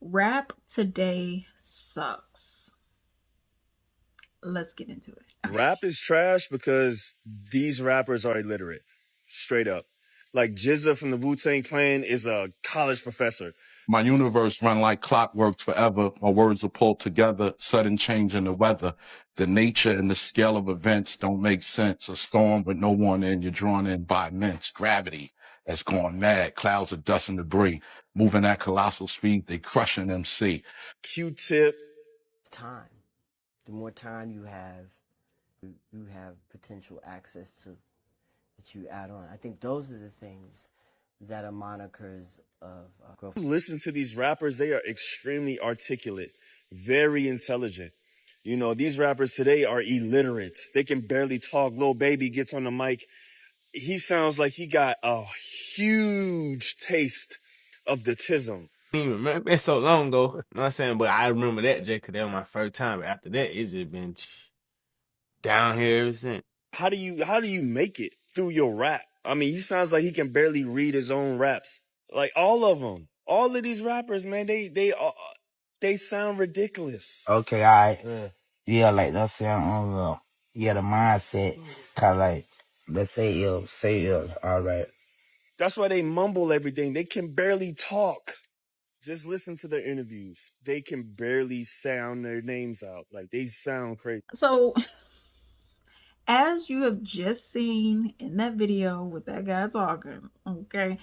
Rap today sucks. Let's get into it. Okay. Rap is trash because these rappers are illiterate. Straight up. Like Jizza from the Wu-Tang Clan is a college professor. My universe run like clockwork forever. My words are pulled together, sudden change in the weather. The nature and the scale of events don't make sense. A storm with no warning, you're drawn in by immense gravity that's gone mad. Clouds of dust and debris moving at colossal speed. They crushing MC. Q-Tip. Time. The more time you have potential access to that you add on. I think those are the things that are monikers of growth. Listen to these rappers. They are extremely articulate, very intelligent. You know, these rappers today are illiterate. They can barely talk. Lil Baby gets on the mic. He sounds like he got a huge taste of the tism. Remember, it's so long ago, you know what I'm saying? But I remember that, Jay, because that was my first time. But after that, it's just been down here ever since. How do you make it through your rap? I mean, he sounds like he can barely read his own raps. Like all of them, all of these rappers, man, they sound ridiculous. Okay, all right. Yeah, like that's saying, yeah, the mindset, kind of like, let's say all right. That's why they mumble everything. They can barely talk. Just listen to their interviews. They can barely sound their names out. Like they sound crazy. So, as you have just seen in that video with that guy talking, okay,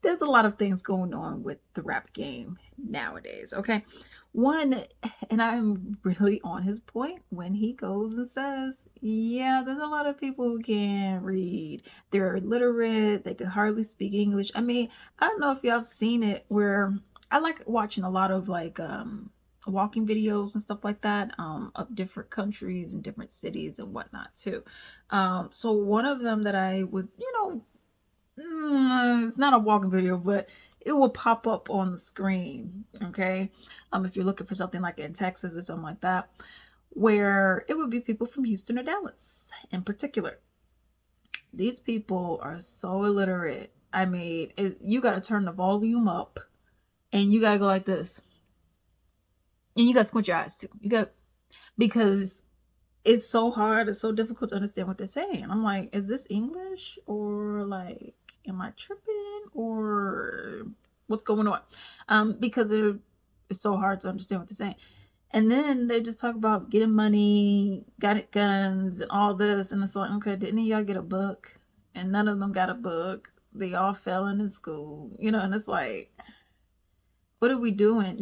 there's a lot of things going on with the rap game nowadays, okay? One, and I'm really on his point when he goes and says, yeah, there's a lot of people who can't read. They're illiterate. They can hardly speak English. I mean, I don't know if y'all have seen it where I like watching a lot of like walking videos and stuff like that of different countries and different cities and whatnot too. So one of them that I would, it's not a walking video, but it will pop up on the screen, okay? If you're looking for something like in Texas or something like that, where it would be people from Houston or Dallas in particular. These people are so illiterate. I mean, you got to turn the volume up and you got to go like this. And you got to squint your eyes too. Because it's so hard, it's so difficult to understand what they're saying. I'm like, is this English or like, am I tripping or what's going on? Because it's so hard to understand what they're saying. And then they just talk about getting money, got guns, and all this. And it's like, okay, didn't y'all get a book? And none of them got a book. They all fell in school, and it's like, what are we doing?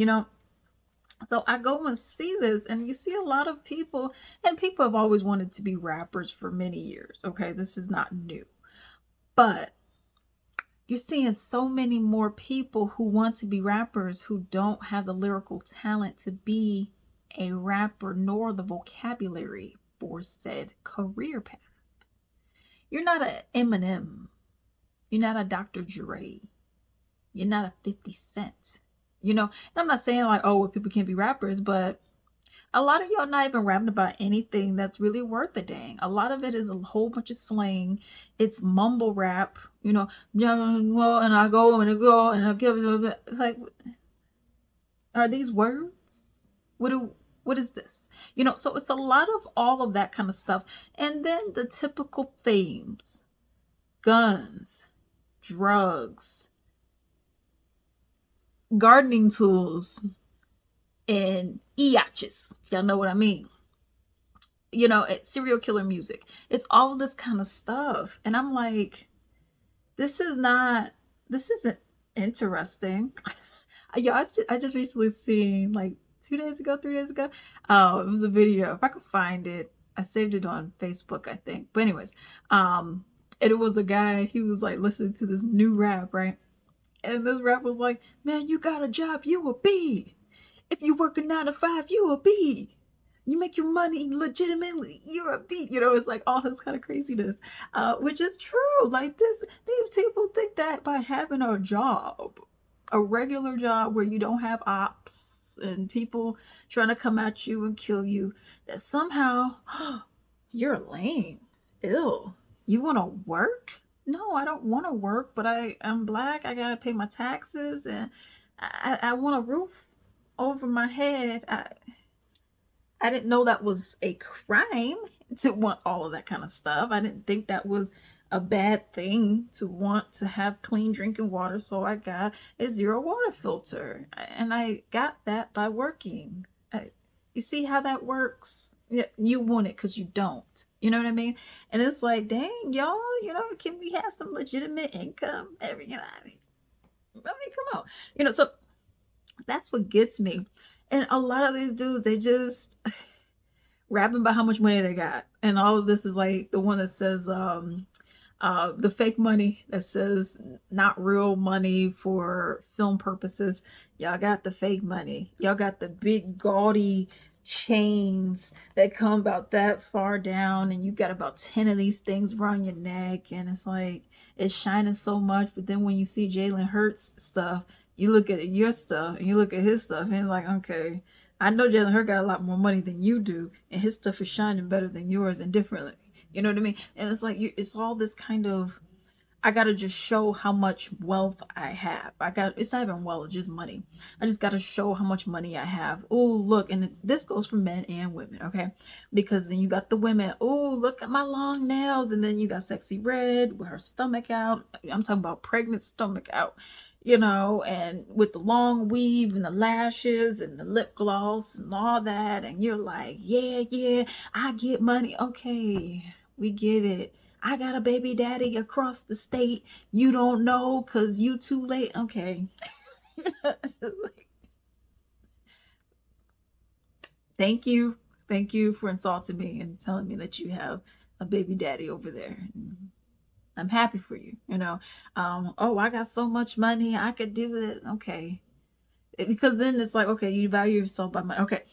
So I go and see this, and you see a lot of people, and people have always wanted to be rappers for many years. Okay, this is not new. But you're seeing so many more people who want to be rappers who don't have the lyrical talent to be a rapper nor the vocabulary for said career path. You're not an Eminem. You're not a Dr. Dre. You're not a 50 Cent. And I'm not saying like, oh, well, people can't be rappers, but a lot of y'all not even rapping about anything that's really worth a dang. A lot of it is a whole bunch of slang. It's mumble rap, yeah, well, and I go and I go and I give it. It's like, are these words? What is this? So it's a lot of all of that kind of stuff. And then the typical themes: guns, drugs, gardening tools, and yachts. Y'all know what I mean. It's serial killer music. It's all of this kind of stuff. And I'm like, this isn't interesting. I just recently seen like 3 days ago. It was a video. If I could find it, I saved it on Facebook, I think. But anyways, it was a guy, he was like listening to this new rap, right? And this rap was like, man, you got a job, you a B. If you work a 9 to 5, you a B. You make your money legitimately, you're a B. It's like all this kind of craziness, which is true. Like these people think that by having a job, a regular job where you don't have ops and people trying to come at you and kill you, that somehow you're lame. Ew. You want to work? No, I don't want to work, but I'm Black. I got to pay my taxes and I want a roof over my head. I didn't know that was a crime to want all of that kind of stuff. I didn't think that was a bad thing to want to have clean drinking water. So I got a zero water filter. And I got that by working. You see how that works? Yeah, you want it because you don't. You know what I mean? And it's like, dang, y'all, can we have some legitimate income? Come on. So that's what gets me. And a lot of these dudes, they just rapping about how much money they got. And all of this is like the one that says the fake money that says not real money for film purposes. Y'all got the fake money. Y'all got the big gaudy chains that come about that far down, and you got about 10 of these things around your neck, and it's like it's shining so much. But then when you see Jalen Hurts stuff, you look at your stuff and you look at his stuff, and like, okay, I know Jalen Hurts got a lot more money than you do, and his stuff is shining better than yours and differently. You know what I mean? And it's like it's all this kind of, I gotta just show how much wealth I have. It's not even wealth, it's just money. I just gotta show how much money I have. Oh, look, and this goes for men and women, okay? Because then you got the women, oh, look at my long nails, and then you got Sexy Red with her stomach out. I'm talking about pregnant stomach out, and with the long weave and the lashes and the lip gloss and all that, and you're like, yeah, I get money. Okay, we get it. I got a baby daddy across the state. You don't know because you too late. Okay. Thank you. Thank you for insulting me and telling me that you have a baby daddy over there. I'm happy for you. Oh, I got so much money. I could do this. Okay. Because then it's like, okay, you value yourself by money. Okay.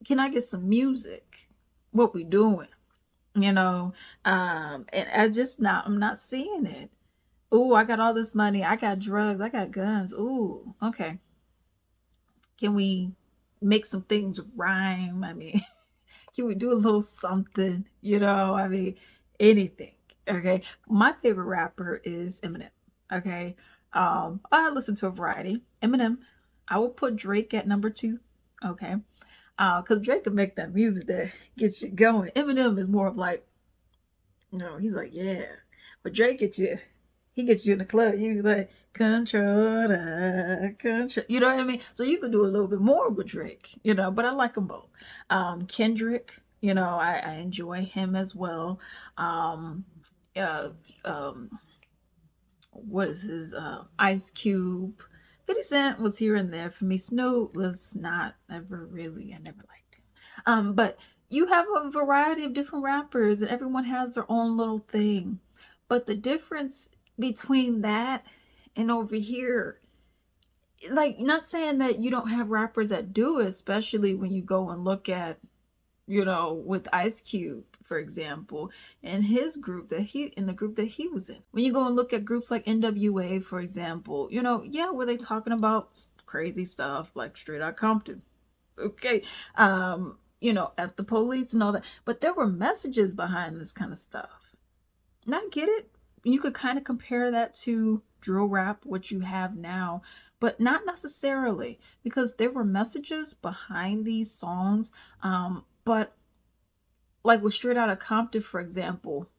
Can I get some music? What we doing? And I'm not seeing it. Ooh, I got all this money. I got drugs. I got guns. Ooh, okay. Can we make some things rhyme? I mean, can we do a little something? Anything. Okay. My favorite rapper is Eminem. Okay. I listen to a variety. Eminem. I will put Drake at number 2. Okay. Because Drake can make that music that gets you going. Eminem is more of like, he's like, yeah. But Drake gets you in the club. You like, control the control. You know what I mean? So you could do a little bit more with Drake, but I like them both. Kendrick, I enjoy him as well. Uh, what is his, Ice Cube. 50 Cent was here and there for me. Snoop was not ever really, I never liked him. But you have a variety of different rappers and everyone has their own little thing. But the difference between that and over here, like, not saying that you don't have rappers that do it, especially when you go and look at, with Ice Cube, for example, and his group in the group that he was in. When you go and look at groups like NWA, for example, were they talking about crazy stuff like Straight Outta Compton? Okay. F the police and all that. But there were messages behind this kind of stuff. And I get it. You could kind of compare that to drill rap, what you have now, but not necessarily, because there were messages behind these songs. But like with Straight Outta Compton, for example,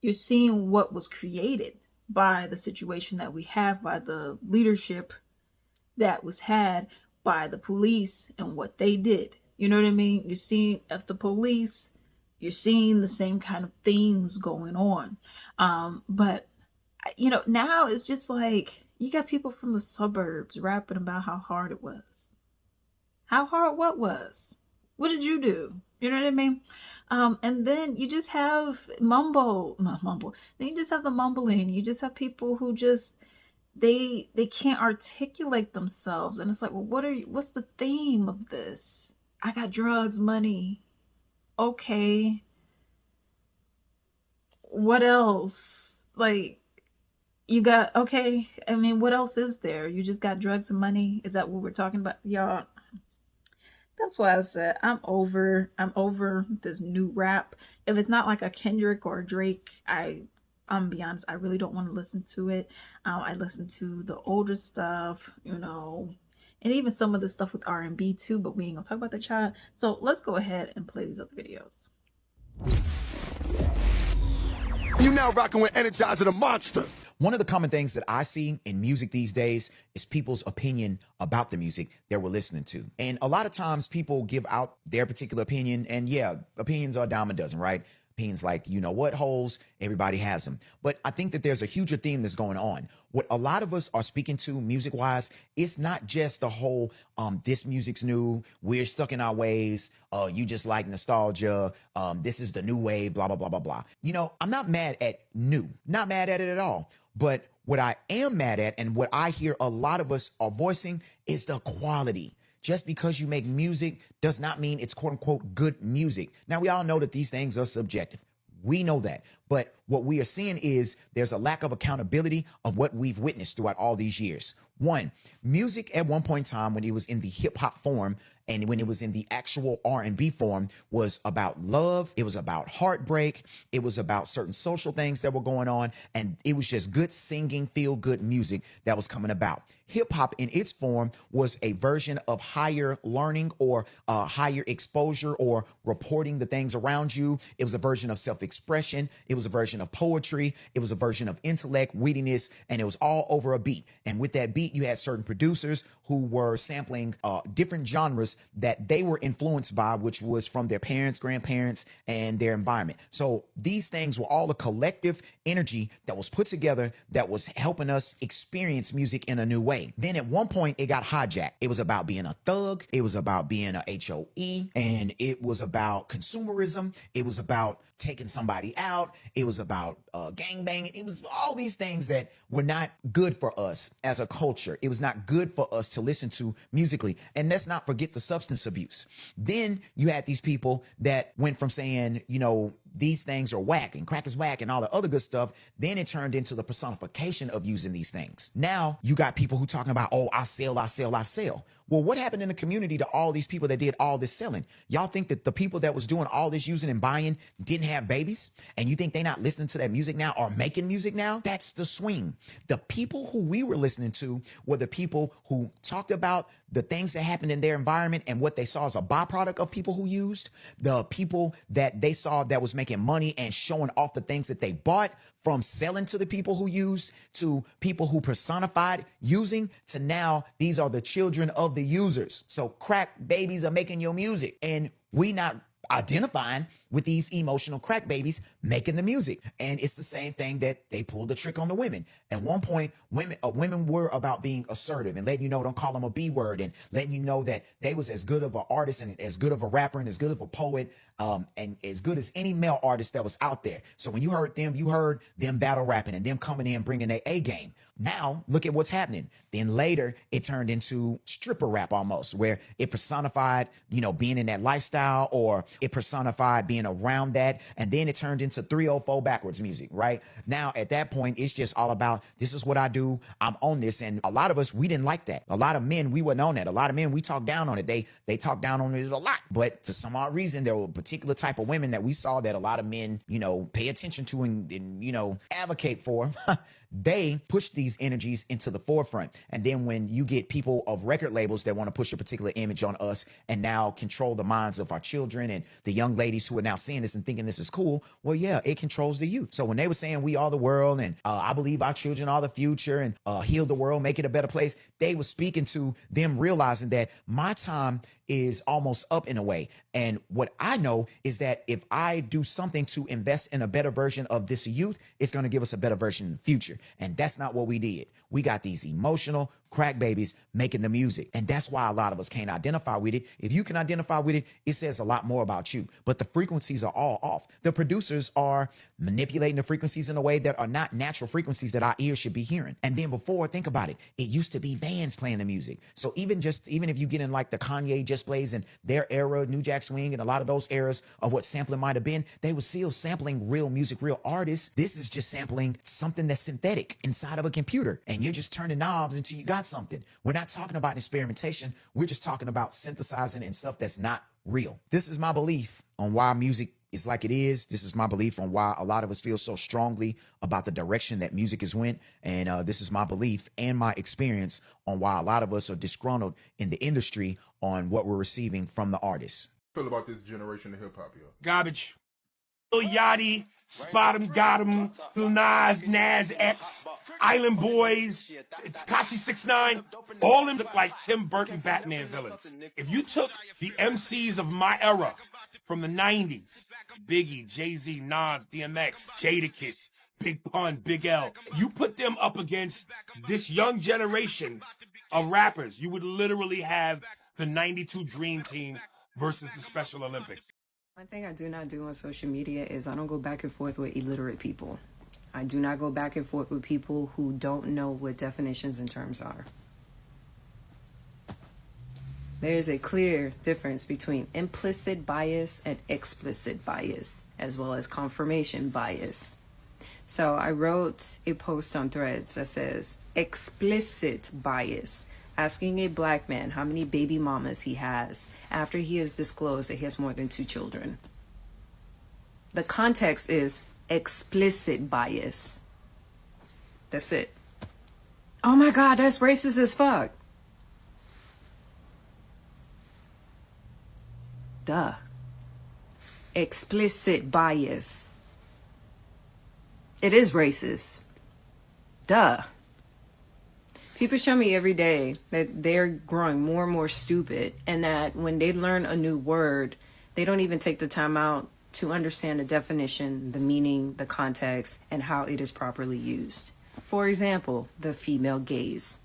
you're seeing what was created by the situation that we have, by the leadership that was had, by the police and what they did. You know what I mean? You're seeing F the police, you're seeing the same kind of themes going on. But now it's just like you got people from the suburbs rapping about how hard it was. How hard what was? What did you do? You know what I mean? And then you just have mumble. Then you just have the mumbling. You just have people who just they can't articulate themselves, and it's like, well, what's the theme of this? I got drugs, money. Okay. What else? Like, you got, okay. I mean, what else is there? You just got drugs and money? Is that what we're talking about? Y'all, that's why I said I'm over this new rap. If it's not like a Kendrick or a Drake, I'm gonna be honest, I really don't want to listen to it. I listen to the older stuff, and even some of the stuff with R&B too, but we ain't gonna talk about the child. So let's go ahead and play these other videos. You now rocking with Energizer the Monster. One of the common things that I see in music these days is people's opinion about the music that we're listening to. And a lot of times people give out their particular opinion, and yeah, opinions are a dime a dozen, right? Opinions like, you know what, holes, everybody has them. But I think that there's a huger theme that's going on. What a lot of us are speaking to music wise, it's not just the whole, this music's new, we're stuck in our ways, you just like nostalgia, this is the new wave, blah, blah, blah, blah, blah. You know, I'm not mad at new, not mad at it at all. But what I am mad at, and what I hear a lot of us are voicing, is the quality. Just because you make music does not mean it's quote unquote good music. Now, we all know that these things are subjective. We know that. But what we are seeing is there's a lack of accountability of what we've witnessed throughout all these years. One, music at one point in time, when it was in the hip hop form and when it was in the actual R&B form, was about love. It was about heartbreak. It was about certain social things that were going on. And it was just good singing, feel good music that was coming about. Hip hop in its form was a version of higher learning or higher exposure or reporting the things around you. It was a version of self-expression. It was a version of poetry. It was a version of intellect, wittiness, and it was all over a beat. And with that beat, you had certain producers who were sampling different genres that they were influenced by, which was from their parents, grandparents, and their environment. So these things were all a collective energy that was put together that was helping us experience music in a new way. Then at one point, it got hijacked. It was about being a thug. It was about being a HOE. And it was about consumerism. It was about taking somebody out. It was about gangbanging. It was all these things that were not good for us as a culture. It was not good for us to listen to musically. And let's not forget the substance abuse. Then you had these people that went from saying, you know, these things are whack and crack is whack and all the other good stuff. Then it turned into the personification of using these things. Now you got people who talking about, oh, I sell, I sell, I sell. Well, what happened in the community to all these people that did all this selling? Y'all think that the people that was doing all this using and buying didn't have babies? And you think they not listening to that music now or making music now? That's the swing. The people who we were listening to were the people who talked about the things that happened in their environment and what they saw as a byproduct of people who used, the people that they saw that was making money and showing off the things that they bought, from selling to the people who used, to people who personified using, to now these are the children of the users. So crack babies are making your music, and we not identifying with these emotional crack babies making the music. And it's the same thing that they pulled the trick on the women. At one point, women were about being assertive and letting you know, don't call them a B word, and letting you know that they was as good of an artist and as good of a rapper and as good of a poet and as good as any male artist that was out there. So when you heard them battle rapping and them coming in bringing their A game. Now look at what's happening. Then later it turned into stripper rap almost, where it personified, you know, being in that lifestyle, or it personified being around that. And then it turned into 304 backwards music, right? Now at that point, it's just all about, this is what I do, I'm on this. And a lot of us, we didn't like that. A lot of men, we weren't on that. A lot of men, we talked down on it. They talked down on it a lot. But for some odd reason, there were a particular type of women that we saw that a lot of men, you know, pay attention to and you know, advocate for. They push these energies into the forefront. And then when you get people of record labels that want to push a particular image on us and now control the minds of our children and the young ladies who are now seeing this and thinking this is cool, well, yeah, it controls the youth. So when they were saying we are the world and I believe our children are the future and heal the world, make it a better place, they were speaking to them realizing that my time is almost up in a way. And what I know is that if I do something to invest in a better version of this youth, it's going to give us a better version in the future. And that's not what we did. We got these emotional crack babies making the music. And that's why a lot of us can't identify with it. If you can identify with it, it says a lot more about you. But the frequencies are all off. The producers are manipulating the frequencies in a way that are not natural frequencies that our ears should be hearing. And then before, think about it, it used to be bands playing the music. So even if you get in like the Kanye Just Plays and their era, New Jack Swing, and a lot of those eras of what sampling might have been, they were still sampling real music, real artists. This is just sampling something that's synthetic inside of a computer. And you're just turning knobs until you got something. We're not talking about experimentation. We're just talking about synthesizing and stuff that's not real. This is my belief on why music is like it is. This is my belief on why a lot of us feel so strongly about the direction that music has went. And this is my belief and my experience on why a lot of us are disgruntled in the industry on what we're receiving from the artists. Feel about this generation of hip hop, yo? Garbage. Lil Yachty, Spot 'em, Got 'em, Lil Nas X, Island Boys, Tekashi 6ix9ine, all of them look like Tim Burton Batman villains. If you took the MCs of my era from the 90s, Biggie, Jay-Z, Nas, DMX, Jadakiss, Big Pun, Big L, you put them up against this young generation of rappers, you would literally have the 92 Dream Team versus the Special Olympics. One thing I do not do on social media is I don't go back and forth with illiterate people. I do not go back and forth with people who don't know what definitions and terms are. There's a clear difference between implicit bias and explicit bias, as well as confirmation bias. So I wrote a post on Threads that says explicit bias, asking a black man how many baby mamas he has after he has disclosed that he has more than 2 children. The context is explicit bias. That's it. Oh my God, that's racist as fuck. Duh. Explicit bias. It is racist. Duh. People show me every day that they're growing more and more stupid, and that when they learn a new word, they don't even take the time out to understand the definition, the meaning, the context, and how it is properly used. For example, the female gaze.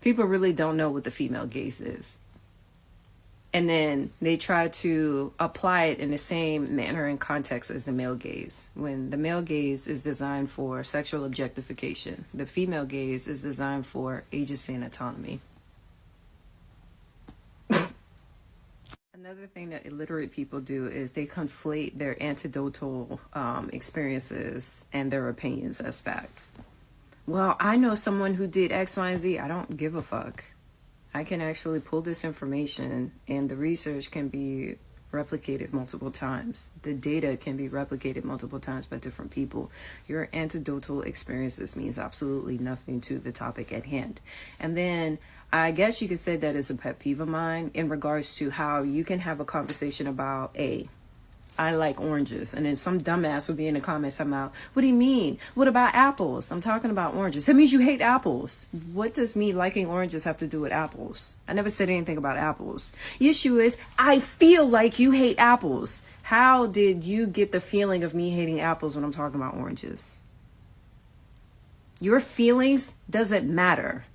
People really don't know what the female gaze is. And then they try to apply it in the same manner and context as the male gaze, when the male gaze is designed for sexual objectification. The female gaze is designed for agency and autonomy. Another thing that illiterate people do is they conflate their anecdotal experiences and their opinions as fact. Well, I know someone who did X, Y, and Z. I don't give a fuck. I can actually pull this information, and the research can be replicated multiple times. The data can be replicated multiple times by different people. Your anecdotal experiences means absolutely nothing to the topic at hand. And then I guess you could say that is a pet peeve of mine in regards to how you can have a conversation about I like oranges, and then some dumbass would be in the comments talking about, what do you mean? What about apples? I'm talking about oranges. That means you hate apples. What does me liking oranges have to do with apples? I never said anything about apples. The issue is, I feel like you hate apples. How did you get the feeling of me hating apples when I'm talking about oranges? Your feelings doesn't matter.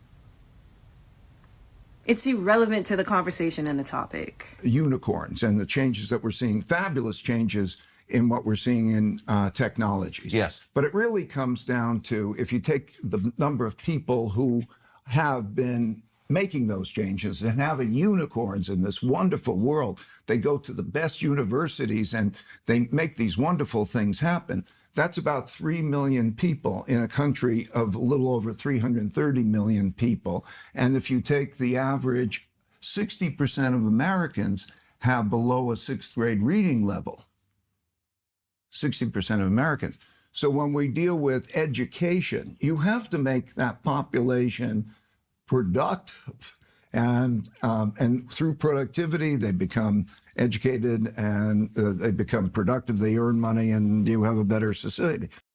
It's irrelevant to the conversation and the topic. Unicorns and the changes that we're seeing, fabulous changes in what we're seeing in technologies. Yes. But it really comes down to, if you take the number of people who have been making those changes and having unicorns in this wonderful world, they go to the best universities and they make these wonderful things happen. That's about 3 million people in a country of a little over 330 million people. And if you take the average, 60% of Americans have below a 6th grade reading level. 60% of Americans. So when we deal with education, you have to make that population productive. And through productivity, they become educated and they become productive, they earn money, and you have a better society.